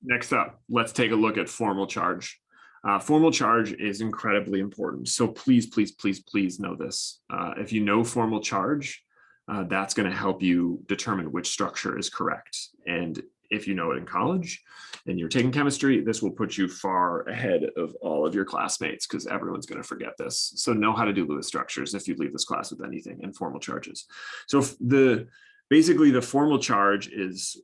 Next up, let's take a look at formal charge. Formal charge is incredibly important. So please, please, please, please know this. If you know formal charge, that's going to help you determine which structure is correct. And if you know it in college and you're taking chemistry, this will put you far ahead of all of your classmates because everyone's going to forget this. So know how to do Lewis structures if you leave this class with anything and formal charges. So basically the formal charge is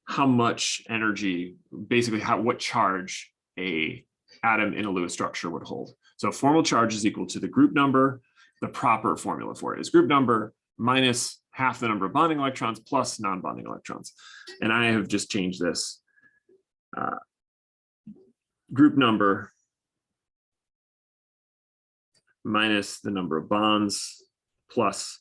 how much energy, basically what charge a atom in a Lewis structure would hold. So formal charge is equal to the group number. The proper formula for it is group number minus half the number of bonding electrons plus non-bonding electrons. And I have just changed this. Group number minus the number of bonds plus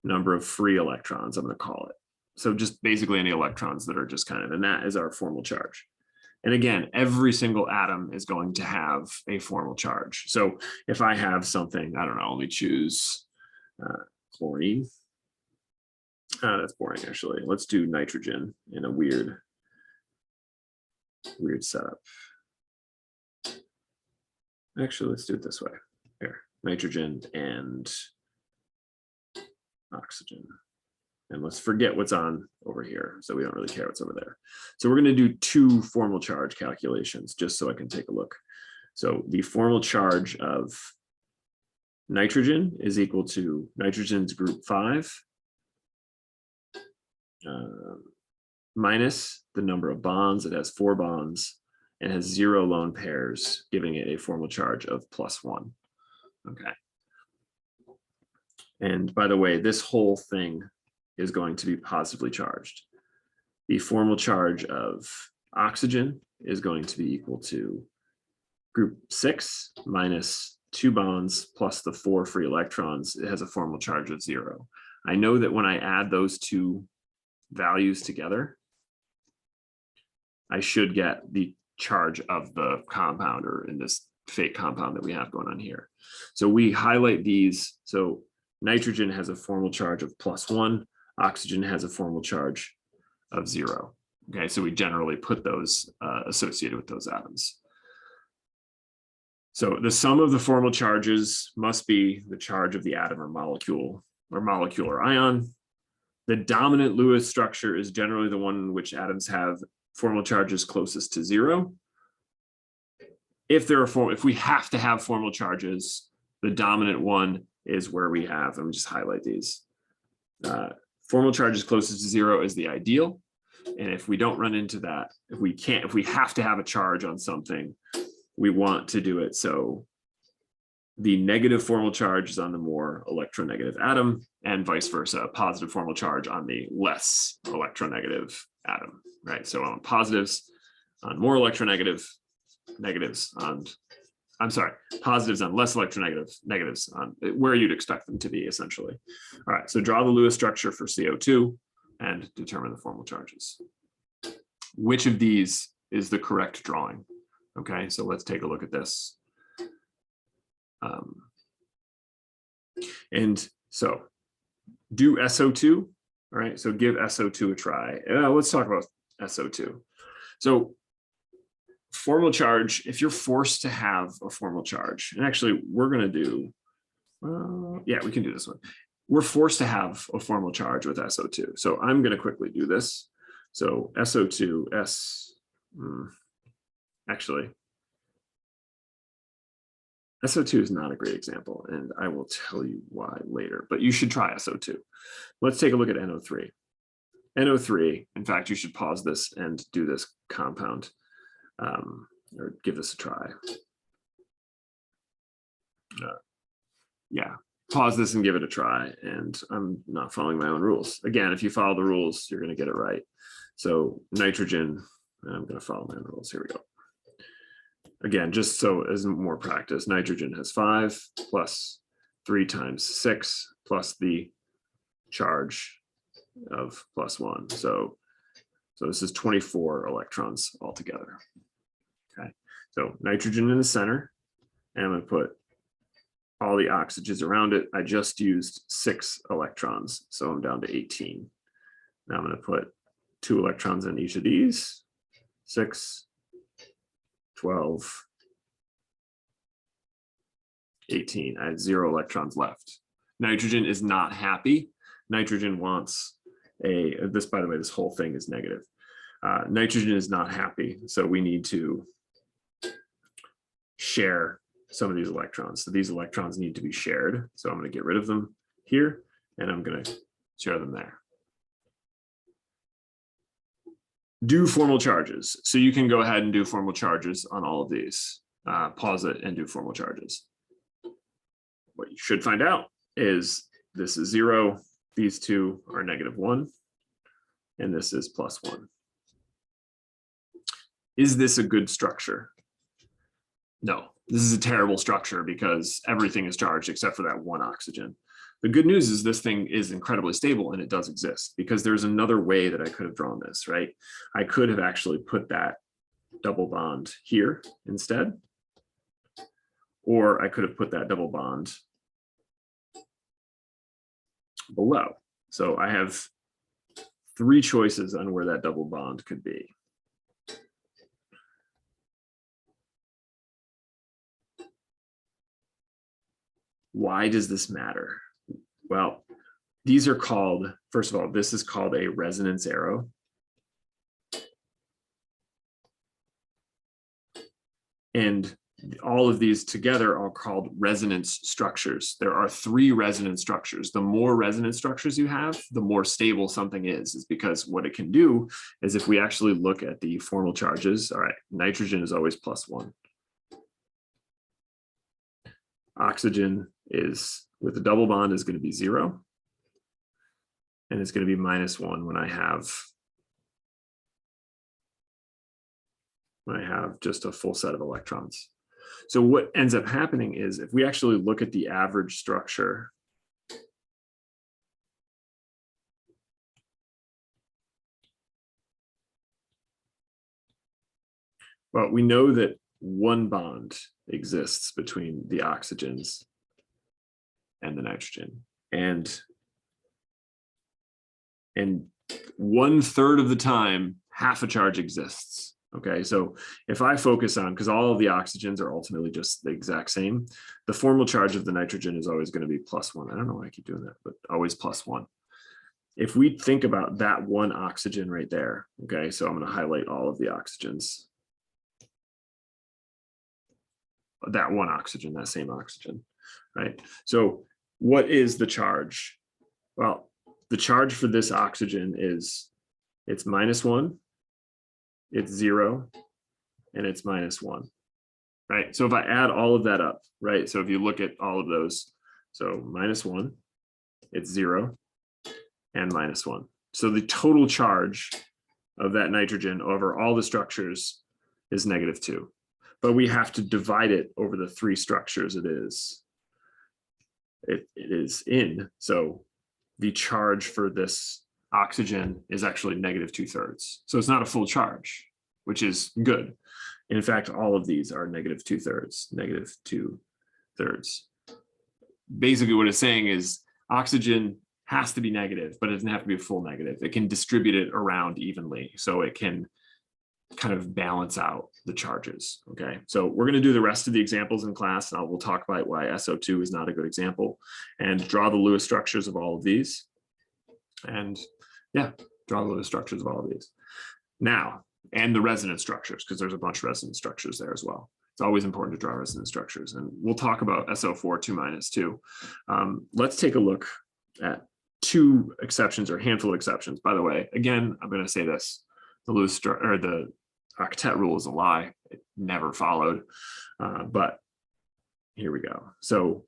number of free electrons, I'm going to call it. So just basically any electrons that are just kind of, and that is our formal charge. And again, every single atom is going to have a formal charge. So if I have something, I don't know, let me choose chlorine. That's boring, actually. Let's do nitrogen in a weird setup. Actually, let's do it this way. Here, nitrogen and oxygen. And let's forget what's on over here. So we don't really care what's over there. So we're going to do two formal charge calculations just so I can take a look. So the formal charge of nitrogen is equal to nitrogen's group 5 minus the number of bonds. It has 4 bonds and has 0 lone pairs, giving it a formal charge of +1. Okay. And by the way, this whole thing is going to be positively charged. The formal charge of oxygen is going to be equal to group 6 minus 2 bonds plus the 4 free electrons. It has a formal charge of 0. I know that when I add those two values together, I should get the charge of the compound, or in this fake compound that we have going on here. So we highlight these. So nitrogen has a formal charge of +1. Oxygen has a formal charge of 0. Okay, so we generally put those associated with those atoms. So the sum of the formal charges must be the charge of the atom or molecule or molecular ion. The dominant Lewis structure is generally the one in which atoms have formal charges closest to 0. If we have to have formal charges, the dominant one is where we have, let me just highlight these. Formal charges closest to 0 is the ideal. And if we don't run into that, if we have to have a charge on something, we want to do it so the negative formal charge is on the more electronegative atom, and vice versa, a positive formal charge on the less electronegative atom, right? So on positives on more electronegative, negatives on, positives on less electronegative, negatives on where you'd expect them to be, essentially. All right, so draw the Lewis structure for CO2 and determine the formal charges. Which of these is the correct drawing? Okay, so let's take a look at this. And so do SO2, all right, so give SO2 a try. Let's talk about SO2. So formal charge, if you're forced to have a formal charge, and actually we're going to do, yeah, we can do this one. We're forced to have a formal charge with SO2. So I'm going to quickly do this. So SO2, actually, SO2 is not a great example, and I will tell you why later, but you should try SO2. Let's take a look at NO3. NO3, in fact, you should pause this and do this compound, or give this a try. Yeah, pause this and give it a try, and I'm not following my own rules. Again, if you follow the rules, you're going to get it right. So nitrogen, I'm going to follow my own rules. Here we go. Again, just so as more practice, nitrogen has 5 plus 3 times 6 plus the charge of +1. So this is 24 electrons altogether. Okay, so nitrogen in the center, and I'm going to put all the oxygens around it. I just used 6 electrons, so I'm down to 18. Now I'm going to put 2 electrons in each of these. 6, 12, 18. I have 0 electrons left. Nitrogen is not happy. Nitrogen wants this, by the way, this whole thing is negative. Nitrogen is not happy, so we need to share some of these electrons. So these electrons need to be shared. So I'm going to get rid of them here, and I'm going to share them there. Do formal charges. So you can go ahead and do formal charges on all of these. Pause it and do formal charges. What you should find out is this is 0, these two are -1, and this is +1. Is this a good structure? No, this is a terrible structure because everything is charged except for that one oxygen. The good news is this thing is incredibly stable and it does exist, because there's another way that I could have drawn this, right? I could have actually put that double bond here instead, or I could have put that double bond below. So I have 3 choices on where that double bond could be. Why does this matter? Well, these are called, first of all, this is called a resonance arrow. And all of these together are called resonance structures. There are 3 resonance structures. The more resonance structures you have, the more stable something is because what it can do is, if we actually look at the formal charges, all right, nitrogen is always +1. Oxygen is, with the double bond, is going to be 0. And it's going to be -1 when I have just a full set of electrons. So what ends up happening is, if we actually look at the average structure, well, we know that 1 bond exists between the oxygens and the nitrogen, and 1/3 of the time, half a charge exists. Okay, so if I focus on, because all of the oxygens are ultimately just the exact same, the formal charge of the nitrogen is always going to be +1. I don't know why I keep doing that, but always +1. If we think about that 1 oxygen right there, okay, so I'm going to highlight all of the oxygens. That 1 oxygen, that same oxygen, right? So what is the charge? Well, the charge for this oxygen is, it's -1, it's 0, and it's -1, right? So if I add all of that up, right? So if you look at all of those, so -1, it's 0, and -1. So the total charge of that nitrogen over all the structures is -2. But we have to divide it over the 3 structures it is in. So the charge for this oxygen is actually -2/3. So it's not a full charge, which is good. In fact, all of these are -2/3, -2/3. Basically what it's saying is oxygen has to be negative, but it doesn't have to be a full negative. It can distribute it around evenly, so it can kind of balance out the charges. Okay, so we're going to do the rest of the examples in class, and we'll talk about why SO2 is not a good example, and draw the Lewis structures of all of these. And yeah, draw the Lewis structures of all of these. Now, and the resonance structures, because there's a bunch of resonance structures there as well. It's always important to draw resonance structures, and we'll talk about SO4 2- too. Let's take a look at 2 exceptions, or a handful of exceptions. By the way, again, I'm going to say this: the Lewis or the octet rule is a lie. It never followed, but here we go. So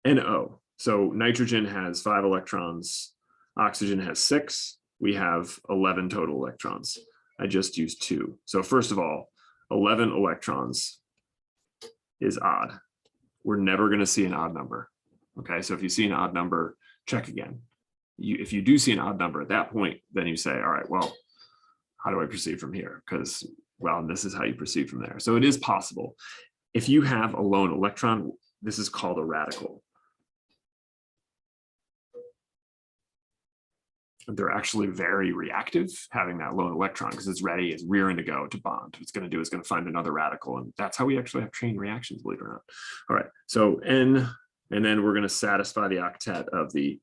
NO. So nitrogen has 5 electrons, oxygen has 6. We have 11 total electrons. I just used 2. So first of all, 11 electrons is odd. We're never going to see an odd number. Okay, so if you see an odd number, check again. If you do see an odd number at that point, then you say, all right, well, how do I proceed from here? Because, well, this is how you proceed from there. So it is possible. If you have a lone electron, this is called a radical. they're actually very reactive having that lone electron because it's ready, it's rearing to go to bond. What it's going to do is going to find another radical. And that's how we actually have chain reactions, believe it or not. All right, so N, and then we're going to satisfy the octet of the,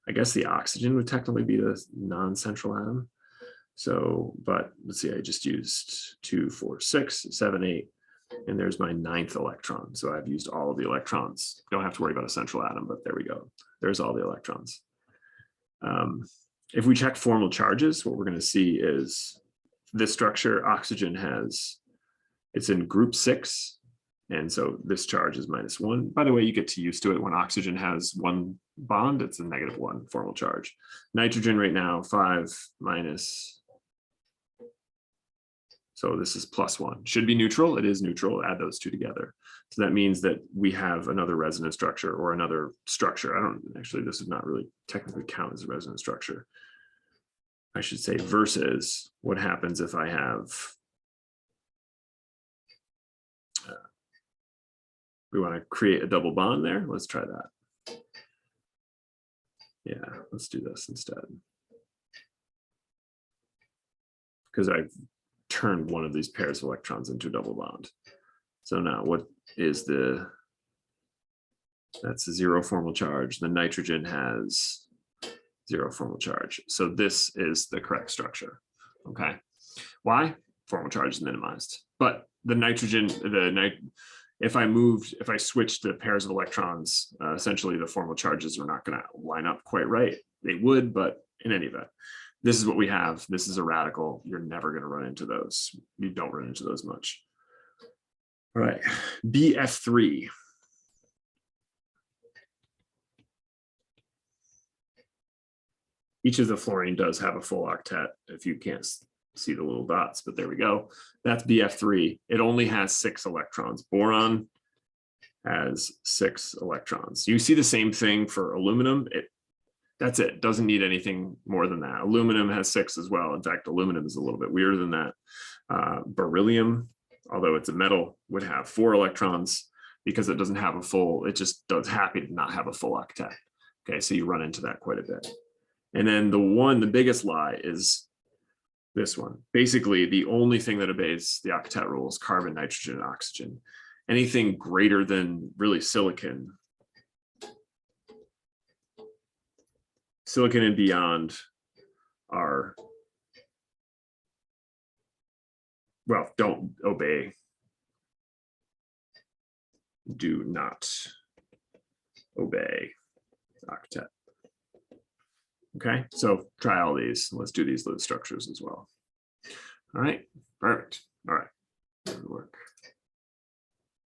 I guess the oxygen would technically be the non-central atom. So, but let's see, I just used 2, 4, 6, 7, 8, and there's my 9th electron. So I've used all of the electrons. Don't have to worry about a central atom, but there we go. There's all the electrons. If we check formal charges, what we're going to see is this structure, oxygen has, it's in group 6. And so this charge is -1. By the way, you get too used to it. When oxygen has 1 bond, it's a -1 formal charge. Nitrogen right now, 5 minus. So this is +1. Should be neutral. It is neutral. Add those two together. So that means that we have another resonance structure or another structure. I don't actually, this would not really technically count as a resonance structure. I should say versus what happens if I have, we want to create a double bond there. Let's try that. Yeah, let's do this instead. Because I've turned one of these pairs of electrons into a double bond. So now what is the, that's a 0 formal charge. The nitrogen has 0 formal charge. So this is the correct structure. Okay. Why? Formal charge is minimized. But the nitrogen, if I switched the pairs of electrons, essentially the formal charges are not going to line up quite right. They would, but in any event, this is what we have. This is a radical. You're never going to run into those. You don't run into those much. All right, BF3. Each of the fluorine does have a full octet. If you can't see the little dots, but there we go. That's BF3. It only has 6 electrons. Boron has 6 electrons. You see the same thing for aluminum. That's it. Doesn't need anything more than that. Aluminum has 6 as well. In fact, aluminum is a little bit weirder than that. Beryllium, although it's a metal, would have 4 electrons because it doesn't have a full, it just does happy to not have a full octet. Okay, so you run into that quite a bit. And then the biggest lie is this one. Basically, the only thing that obeys the octet rule is carbon, nitrogen, and oxygen. Anything greater than really silicon and beyond are, well, don't obey. Do not obey octet. Okay, so try all these. Let's do these Lewis structures as well. All right, perfect. All right, that would work.